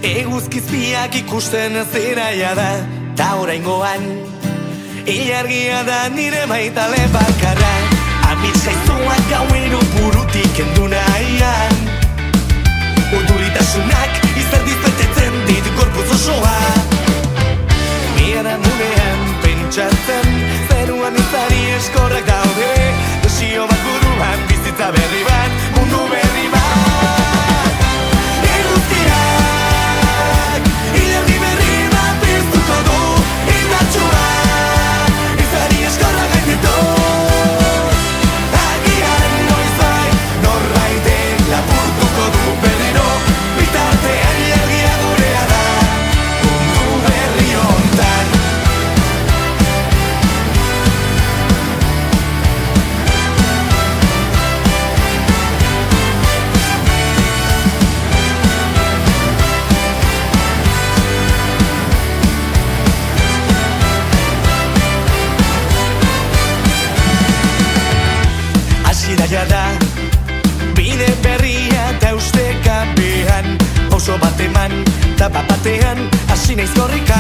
Eguzkizpiak ikusten zeraia da, ta oraingoan ilargia da nire maitale bakarra. Amitskaizuak gauero burutik kendu nahian, urduritasunak izerdiz betetzen dit gorpuz osoa. Biharamunean pentsatzen, zeruan izari eskorrak daude, desio bat buruan, bizitza berri bat, mundu berri bat. Eguzkiak ilargi berri bat piztuko du, indartsua, izari eskorrak gainditu. Agian noizbait norbaitek lapurtuko du berriro, bitartean ilargia gurea da, mundu berri hontan. Hasiera da, bide berria eta ustekapean, pauso bat eman, tapa batean, hasi naiz korrika.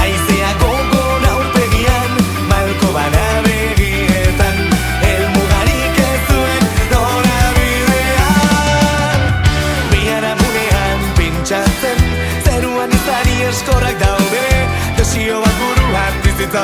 Haizea gogon aurpegian, malko bana begietan, helmugarik ez duen norabidean. Biharamunean pentsatzen, zeruan izari eskorrak daude, desio bat buruan bizitza